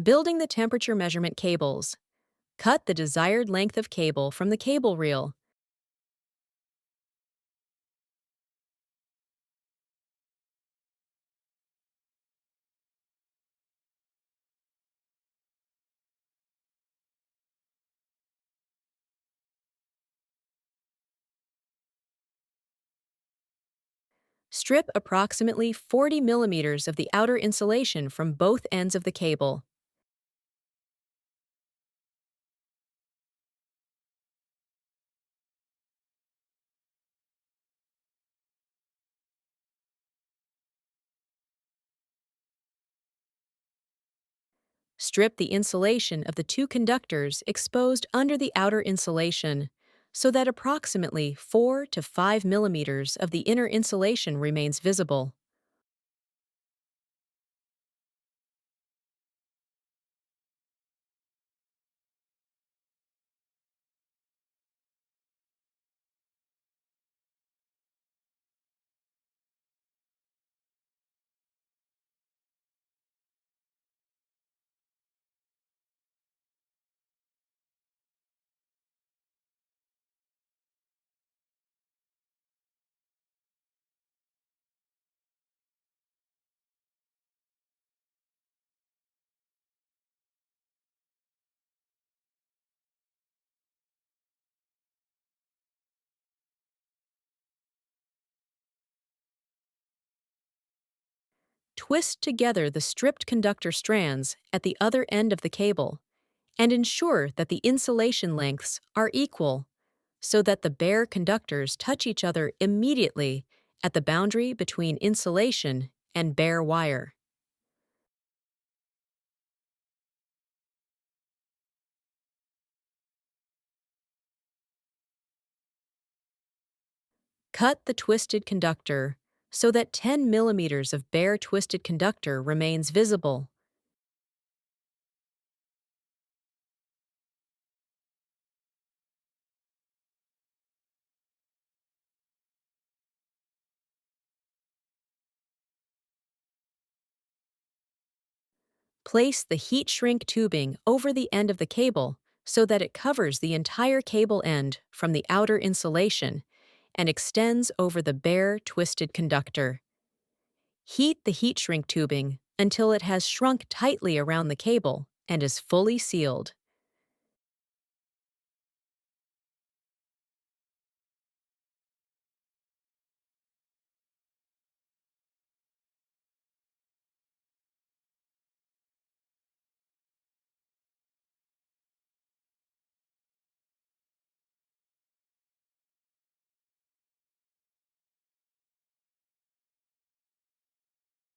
Building the temperature measurement cables. Cut the desired length of cable from the cable reel. Strip approximately 40 millimeters of the outer insulation from both ends of the cable. Strip the insulation of the two conductors exposed under the outer insulation so that approximately 4 to 5 millimeters of the inner insulation remains visible. Twist together the stripped conductor strands at the other end of the cable and ensure that the insulation lengths are equal so that the bare conductors touch each other immediately at the boundary between insulation and bare wire. Cut the twisted conductor so that 10 millimeters of bare twisted conductor remains visible. Place the heat shrink tubing over the end of the cable so that it covers the entire cable end from the outer insulation and extends over the bare twisted conductor. Heat the heat shrink tubing until it has shrunk tightly around the cable and is fully sealed.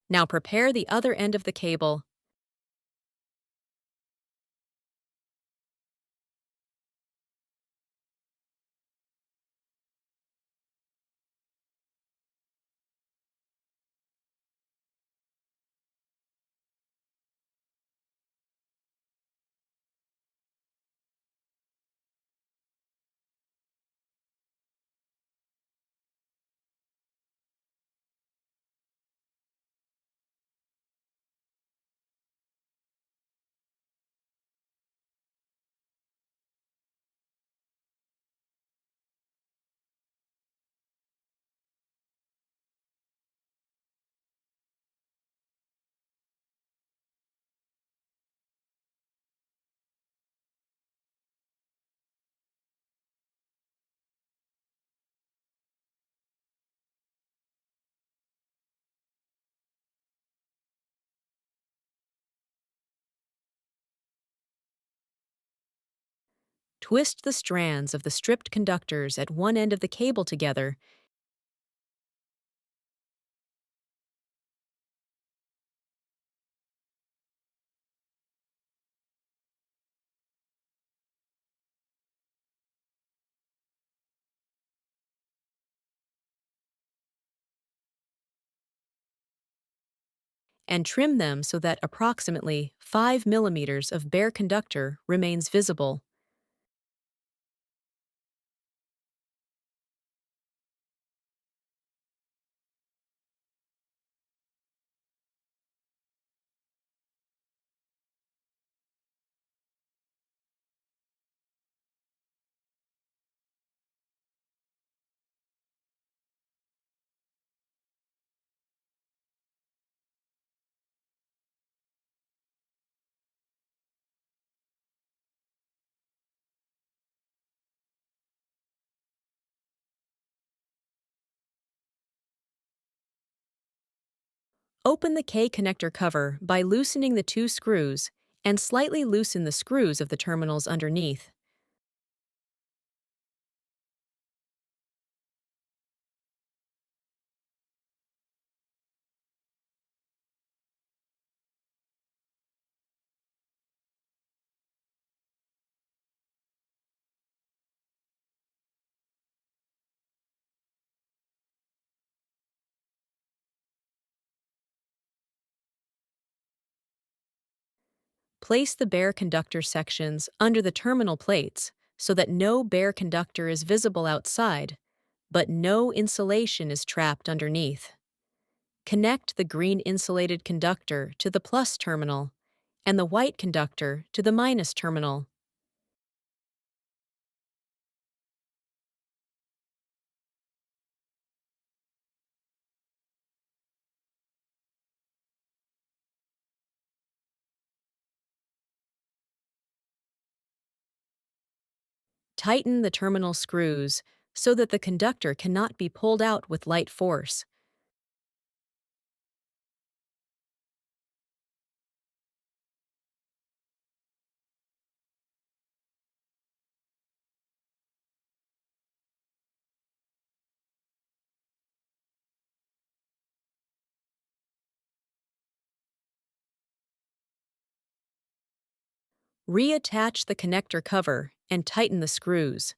Now prepare the other end of the cable. Twist the strands of the stripped conductors at one end of the cable together and trim them so that approximately 5 millimeters of bare conductor remains visible. Open the K connector cover by loosening the two screws and slightly loosen the screws of the terminals underneath. Place the bare conductor sections under the terminal plates so that no bare conductor is visible outside, but no insulation is trapped underneath. Connect the green insulated conductor to the plus terminal and the white conductor to the minus terminal. Tighten the terminal screws so that the conductor cannot be pulled out with light force. Reattach the connector cover and tighten the screws.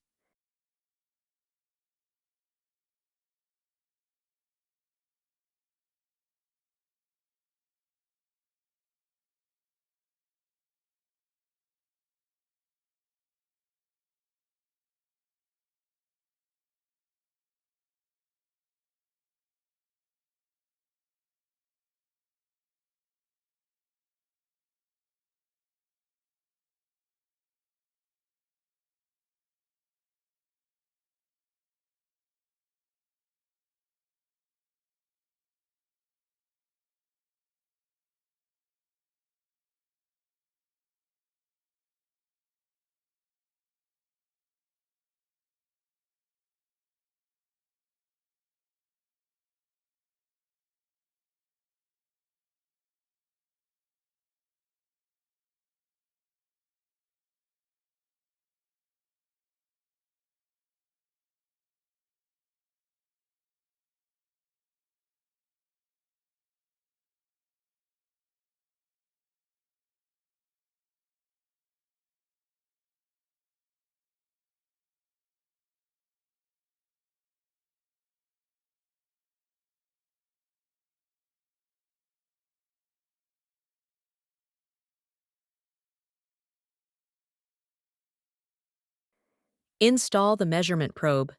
Install the measurement probe,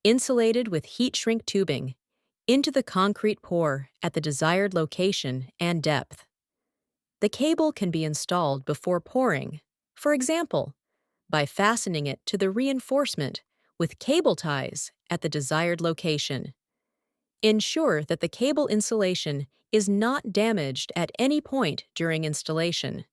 insulated with heat shrink tubing, into the concrete pour at the desired location and depth. The cable can be installed before pouring, for example, by fastening it to the reinforcement with cable ties at the desired location. Ensure that the cable insulation is not damaged at any point during installation.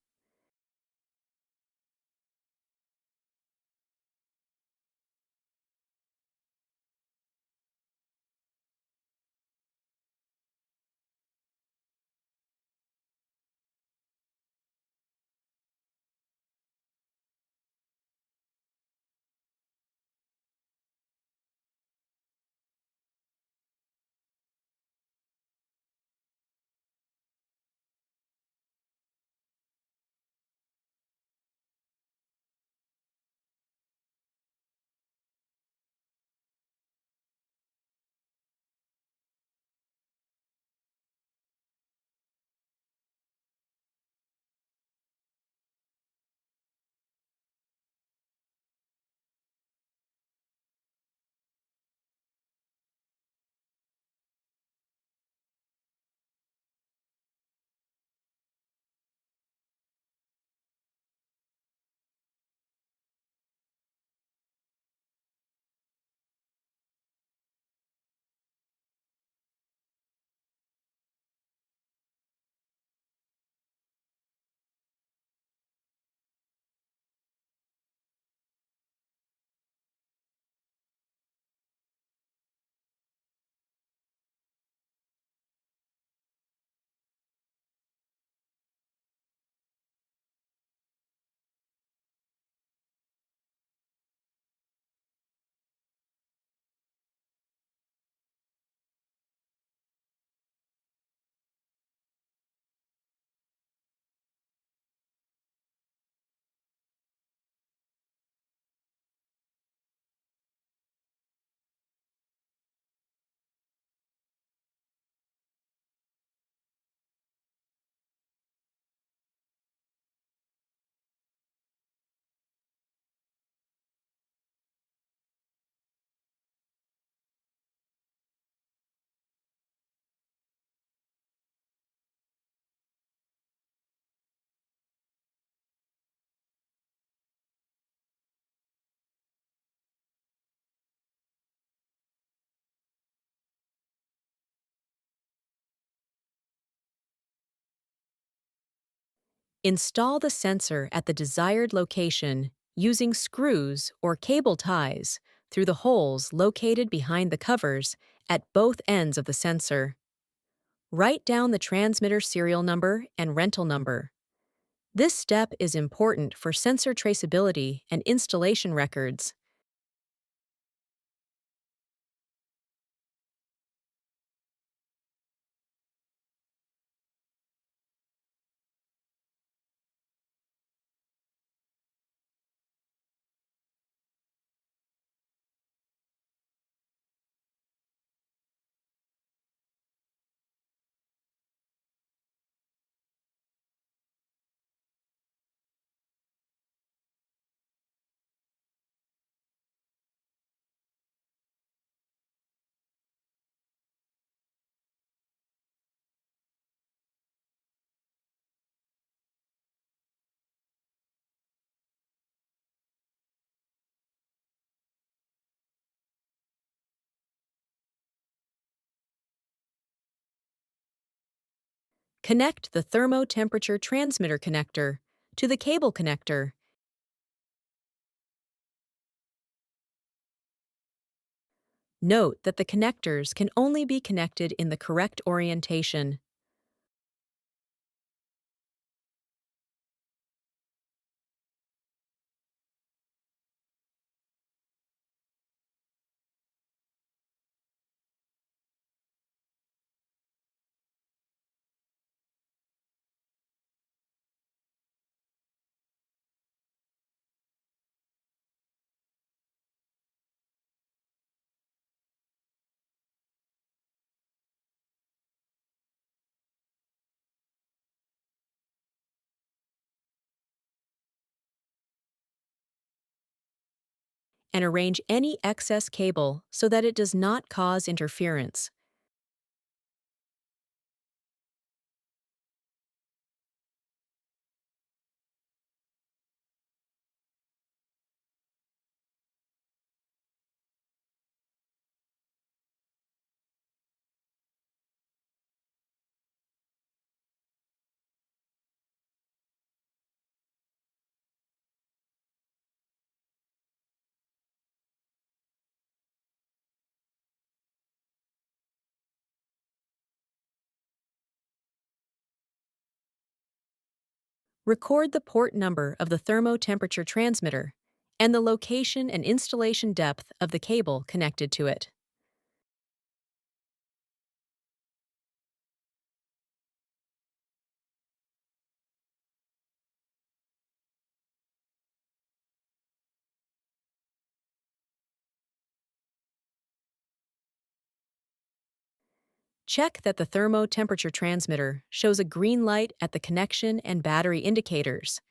Install the sensor at the desired location using screws or cable ties through the holes located behind the covers at both ends of the sensor. Write down the transmitter serial number and rental number. This step is important for sensor traceability and installation records. Connect the thermo temperature transmitter connector to the cable connector. Note that the connectors can only be connected in the correct orientation. And arrange any excess cable so that it does not cause interference. Record the port number of the thermo temperature transmitter and the location and installation depth of the cable connected to it. Check that the thermo temperature transmitter shows a green light at the connection and battery indicators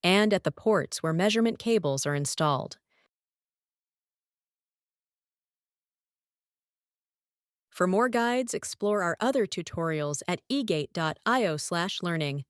and at the ports where measurement cables are installed. For more guides, explore our other tutorials at egate.io/learning.